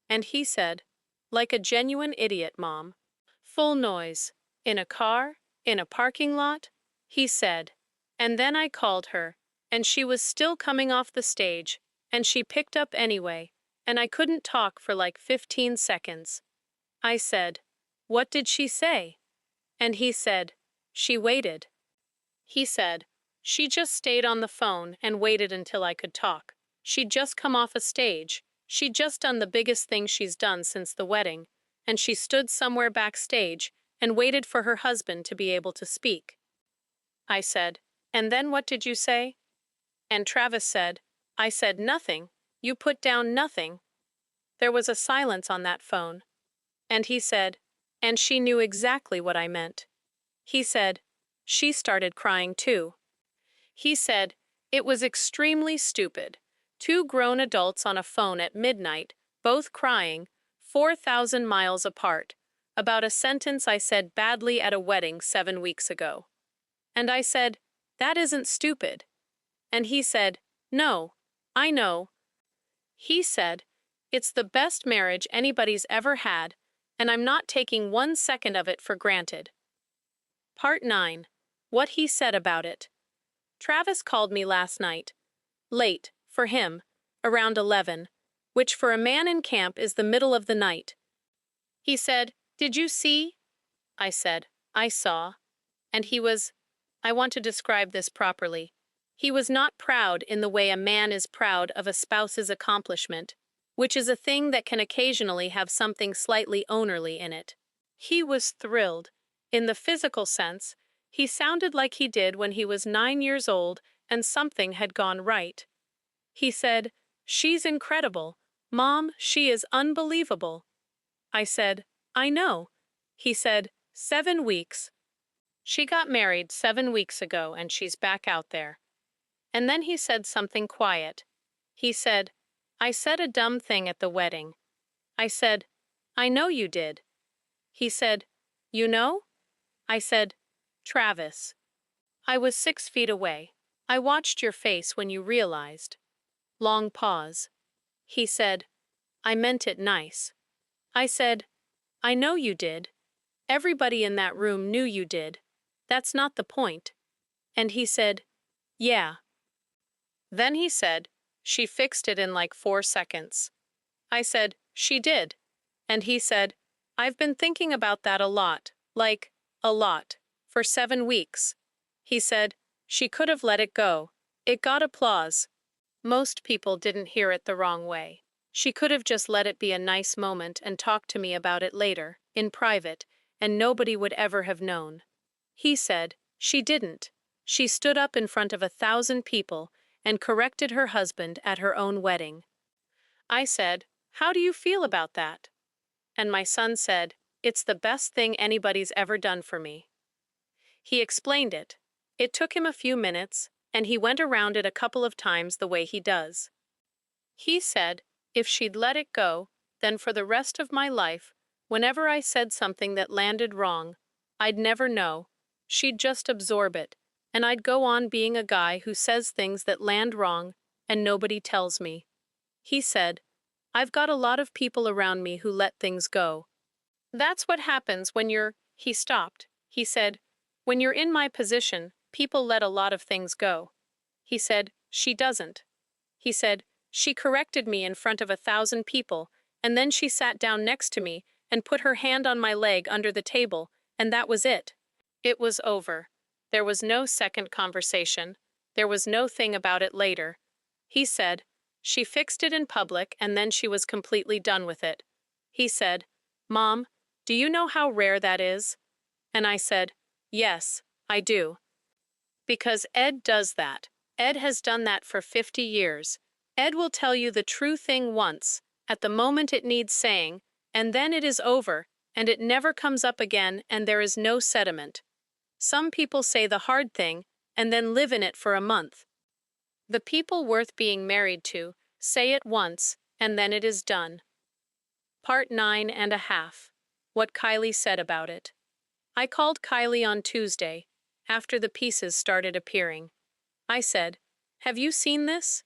And he said, "Like a genuine idiot, Mom. Full noise. In a car? In a parking lot?" He said. And then I called her, and she was still coming off the stage, And she picked up anyway, and I couldn't talk for like 15 seconds. I said, "What did she say?" And he said, "She waited." He said, "She just stayed on the phone and waited until I could talk. She'd just come off a stage. She'd just done the biggest thing she's done since the wedding, and she stood somewhere backstage and waited for her husband to be able to speak." I said, "And then what did you say?" And Travis said, "I said nothing. You put down nothing." There was a silence on that phone. And he said, "And she knew exactly what I meant." He said, "She started crying too." He said, "It was extremely stupid. Two grown adults on a phone at midnight, both crying, 4,000 miles apart, about a sentence I said badly at a wedding 7 weeks ago." And I said, "That isn't stupid." And he said, "No, I know." He said, "It's the best marriage anybody's ever had, and I'm not taking 1 second of it for granted." Part 9. What he said about it. Travis called me last night. Late, for him, around 11, which for a man in camp is the middle of the night. He said, "Did you see?" I said, "I saw." And I want to describe this properly. He was not proud in the way a man is proud of a spouse's accomplishment, which is a thing that can occasionally have something slightly ownerly in it. He was thrilled. In the physical sense, he sounded like he did when he was 9 years old and something had gone right. He said, "She's incredible. Mom, she is unbelievable." I said, "I know." He said, 7 weeks. She got married 7 weeks ago and she's back out there. And then he said something quiet. He said, "I said a dumb thing at the wedding." I said, "I know you did." He said, "You know?" I said, "Travis." I was 6 feet away. I watched your face when you realized. Long pause. He said, "I meant it nice." I said, "I know you did. Everybody in that room knew you did. That's not the point." And he said, "Yeah." Then he said, "She fixed it in like 4 seconds." I said, "She did." And he said, "I've been thinking about that a lot, like, a lot, for 7 weeks." He said, "She could have let it go. It got applause." Most people didn't hear it the wrong way. She could have just let it be a nice moment and talked to me about it later, in private, and nobody would ever have known. He said, "She didn't. She stood up in front of 1,000 people and corrected her husband at her own wedding." I said, "How do you feel about that?" And my son said, "It's the best thing anybody's ever done for me." He explained it. It took him a few minutes, and he went around it a couple of times the way he does. He said, if she'd let it go, then for the rest of my life, whenever I said something that landed wrong, I'd never know. She'd just absorb it, and I'd go on being a guy who says things that land wrong, and nobody tells me. He said, "I've got a lot of people around me who let things go. That's what happens when you're—" He stopped. He said, "When you're in my position, people let a lot of things go." He said, "She doesn't." He said, "She corrected me in front of 1,000 people, and then she sat down next to me and put her hand on my leg under the table, and that was it. It was over. There was no second conversation. There was no thing about it later." He said, "She fixed it in public and then she was completely done with it." He said, "Mom, do you know how rare that is?" And I said, "Yes, I do." Because Ed does that. Ed has done that for 50 years. Ed will tell you the true thing once, at the moment it needs saying, and then it is over, and it never comes up again, and there is no sediment. Some people say the hard thing, and then live in it for a month. The people worth being married to say it once, and then it is done. Part 9.5. What Kylie said about it. I called Kylie on Tuesday, after the pieces started appearing. I said, "Have you seen this?"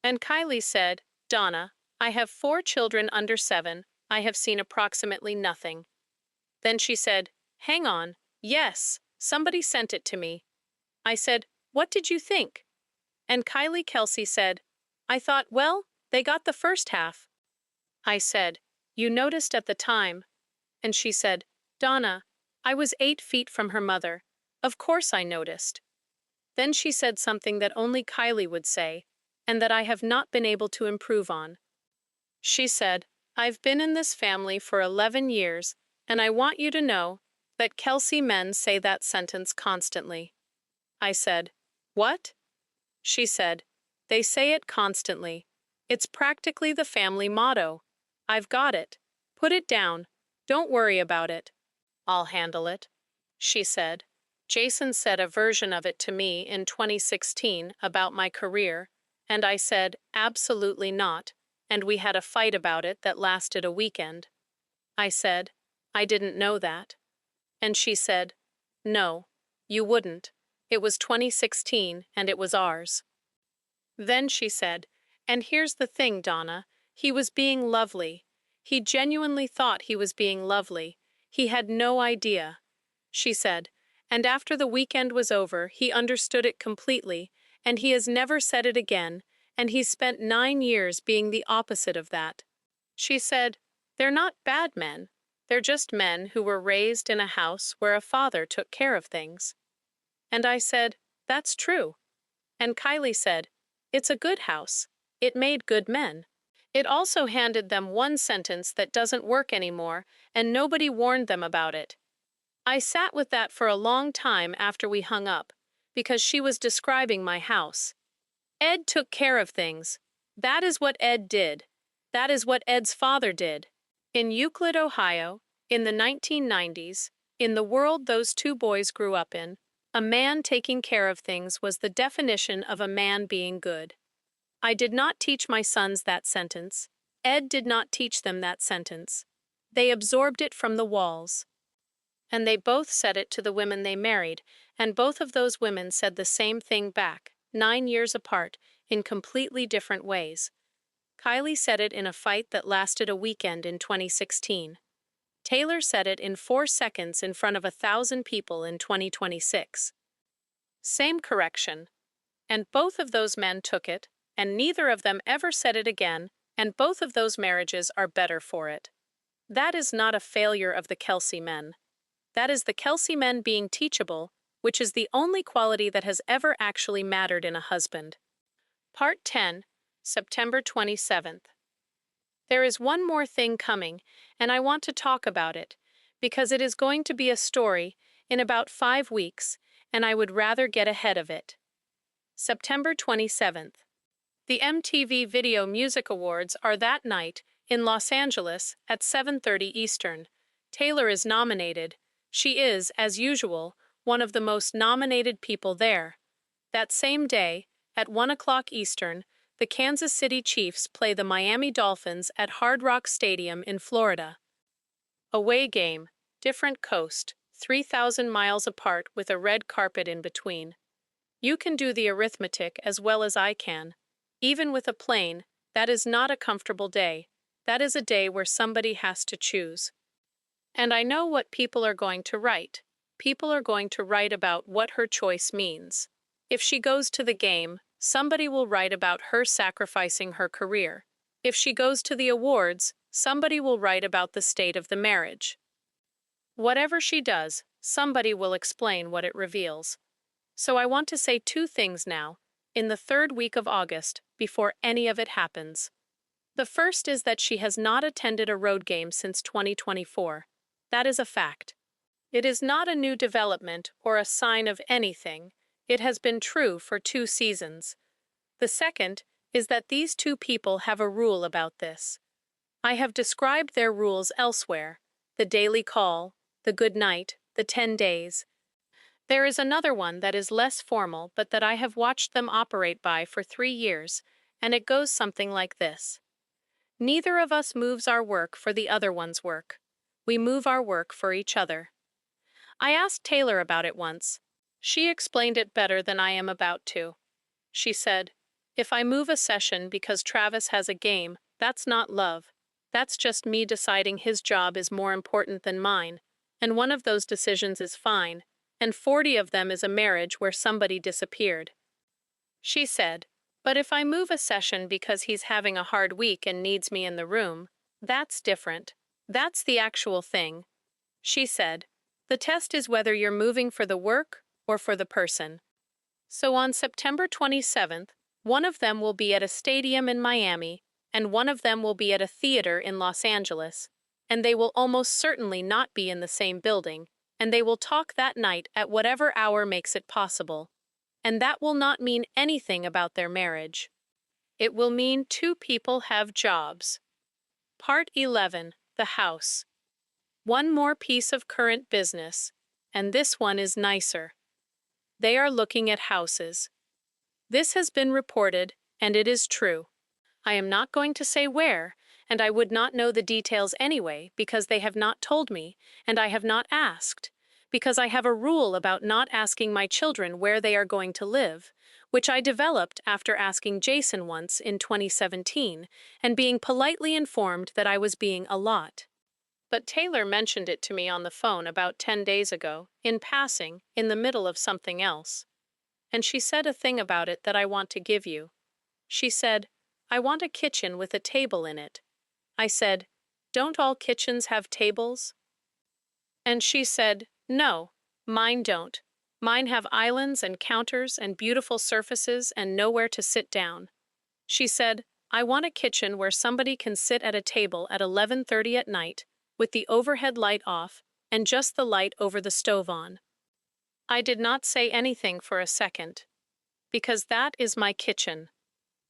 And Kylie said, "Donna, I have 4 children under 7. I have seen approximately nothing." Then she said, "Hang on. Yes, somebody sent it to me." I said, "What did you think?" And Kylie Kelce said, I thought, well, they got the first half. I said, you noticed at the time. And she said, Donna, I was 8 feet from her mother. Of course I noticed. Then she said something that only Kylie would say, and that I have not been able to improve on. She said, I've been in this family for 11 years, and I want you to know that Kelce men say that sentence constantly. I said, what? She said, they say it constantly. It's practically the family motto. I've got it. Put it down. Don't worry about it. I'll handle it, she said. Jason said a version of it to me in 2016 about my career, and I said, absolutely not, and we had a fight about it that lasted a weekend. I said, I didn't know that. And she said, no, you wouldn't. It was 2016 and it was ours. Then she said, and here's the thing, Donna, he was being lovely. He genuinely thought he was being lovely. He had no idea. She said, and after the weekend was over, he understood it completely, and he has never said it again, and he's spent 9 years being the opposite of that. She said, they're not bad men. They're just men who were raised in a house where a father took care of things. And I said, that's true. And Kylie said, it's a good house. It made good men. It also handed them one sentence that doesn't work anymore, and nobody warned them about it. I sat with that for a long time after we hung up, because she was describing my house. Ed took care of things. That is what Ed did. That is what Ed's father did. In Euclid, Ohio, in the 1990s, in the world those two boys grew up in, a man taking care of things was the definition of a man being good. I did not teach my sons that sentence. Ed did not teach them that sentence. They absorbed it from the walls. And they both said it to the women they married, and both of those women said the same thing back, 9 years apart, in completely different ways. Kylie said it in a fight that lasted a weekend in 2016. Taylor said it in 4 seconds in front of 1,000 people in 2026. Same correction. And both of those men took it, and neither of them ever said it again, and both of those marriages are better for it. That is not a failure of the Kelce men. That is the Kelce men being teachable, which is the only quality that has ever actually mattered in a husband. Part 10, September 27th. There is one more thing coming, and I want to talk about it, because it is going to be a story in about 5 weeks, and I would rather get ahead of it. September 27th. The MTV Video Music Awards are that night in Los Angeles at 7:30 Eastern. Taylor is nominated. She is, as usual, one of the most nominated people there. That same day, at 1 o'clock Eastern, the Kansas City Chiefs play the Miami Dolphins at Hard Rock Stadium in Florida. Away game, different coast, 3,000 miles apart with a red carpet in between. You can do the arithmetic as well as I can. Even with a plane, that is not a comfortable day. That is a day where somebody has to choose. And I know what people are going to write. People are going to write about what her choice means. If she goes to the game, somebody will write about her sacrificing her career. If she goes to the awards, somebody will write about the state of the marriage. Whatever she does, somebody will explain what it reveals. So I want to say 2 things now, in the 3rd week of August, before any of it happens. The first is that she has not attended a road game since 2024. That is a fact. It is not a new development or a sign of anything. It has been true for 2 seasons. The second is that these 2 people have a rule about this. I have described their rules elsewhere: the daily call, the good night, the 10 days. There is another one that is less formal but that I have watched them operate by for 3 years, and it goes something like this. Neither of us moves our work for the other one's work. We move our work for each other. I asked Taylor about it once. She explained it better than I am about to. She said, if I move a session because Travis has a game, that's not love. That's just me deciding his job is more important than mine, and one of those decisions is fine, and 40 of them is a marriage where somebody disappeared. She said, But if I move a session because he's having a hard week and needs me in the room, that's different. That's the actual thing. She said, the test is whether you're moving for the work or for the person. So on September 27th, one of them will be at a stadium in Miami, and one of them will be at a theater in Los Angeles, and they will almost certainly not be in the same building, and they will talk that night at whatever hour makes it possible. And that will not mean anything about their marriage. It will mean two people have jobs. Part 11, the house. One more piece of current business, and this one is nicer. They are looking at houses. This has been reported, and it is true. I am not going to say where, and I would not know the details anyway because they have not told me, and I have not asked, because I have a rule about not asking my children where they are going to live, which I developed after asking Jason once in 2017 and being politely informed that I was being a lot. But Taylor mentioned it to me on the phone about 10 days ago, in passing, in the middle of something else. And she said a thing about it that I want to give you. She said, I want a kitchen with a table in it. I said, don't all kitchens have tables? And she said, no, mine don't. Mine have islands and counters and beautiful surfaces and nowhere to sit down. She said, I want a kitchen where somebody can sit at a table at 11:30 at night, with the overhead light off and just the light over the stove on. I did not say anything for a second. Because that is my kitchen.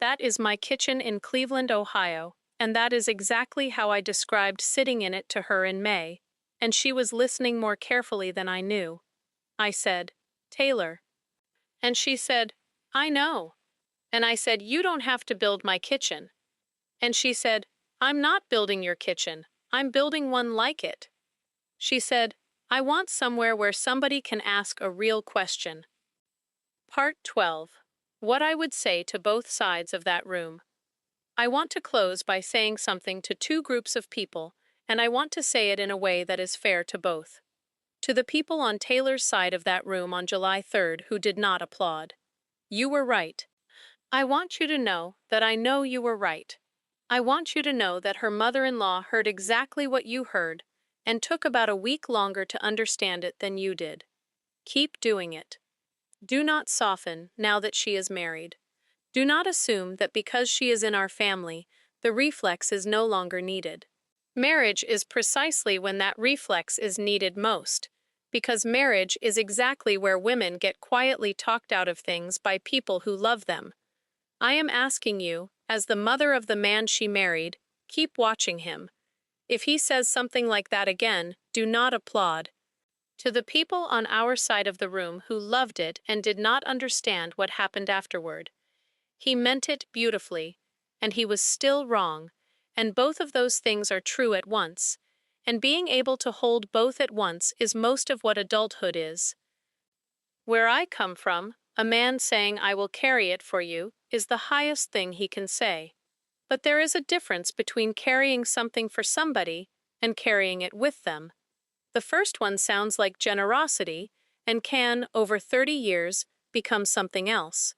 That is my kitchen in Cleveland, Ohio, and that is exactly how I described sitting in it to her in May, and she was listening more carefully than I knew. I said, Taylor. And she said, I know. And I said, you don't have to build my kitchen. And she said, I'm not building your kitchen. I'm building one like it. She said, I want somewhere where somebody can ask a real question. Part 12. What I would say to both sides of that room. I want to close by saying something to two groups of people, and I want to say it in a way that is fair to both. To the people on Taylor's side of that room on July 3rd who did not applaud. You were right. I want you to know that I know you were right. I want you to know that her mother-in-law heard exactly what you heard and took about a week longer to understand it than you did. Keep doing it. Do not soften now that she is married. Do not assume that because she is in our family, the reflex is no longer needed. Marriage is precisely when that reflex is needed most, because marriage is exactly where women get quietly talked out of things by people who love them. I am asking you, as the mother of the man she married, keep watching him. If he says something like that again, do not applaud. To the people on our side of the room who loved it and did not understand what happened afterward, he meant it beautifully, and he was still wrong, and both of those things are true at once, and being able to hold both at once is most of what adulthood is. Where I come from, a man saying I will carry it for you is the highest thing he can say. But there is a difference between carrying something for somebody and carrying it with them. The first one sounds like generosity and can, over 30 years, become something else.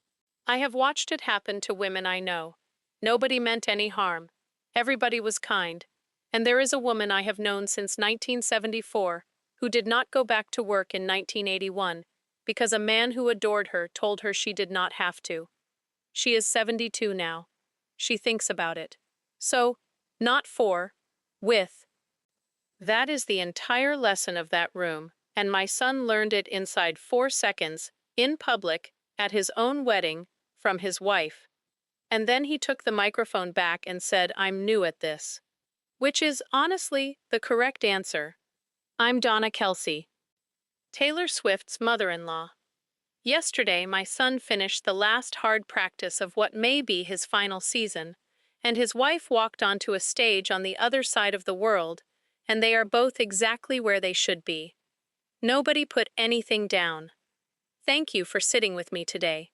I have watched it happen to women I know. Nobody meant any harm. Everybody was kind. And there is a woman I have known since 1974 who did not go back to work in 1981 because a man who adored her told her she did not have to. She is 72 now. She thinks about it. So, not for, with. That is the entire lesson of that room, and my son learned it inside 4 seconds, in public, at his own wedding, from his wife. And then he took the microphone back and said, I'm new at this. Which is, honestly, the correct answer. I'm Donna Kelce, Taylor Swift's mother-in-law. Yesterday, my son finished the last hard practice of what may be his final season, and his wife walked onto a stage on the other side of the world, and they are both exactly where they should be. Nobody put anything down. Thank you for sitting with me today.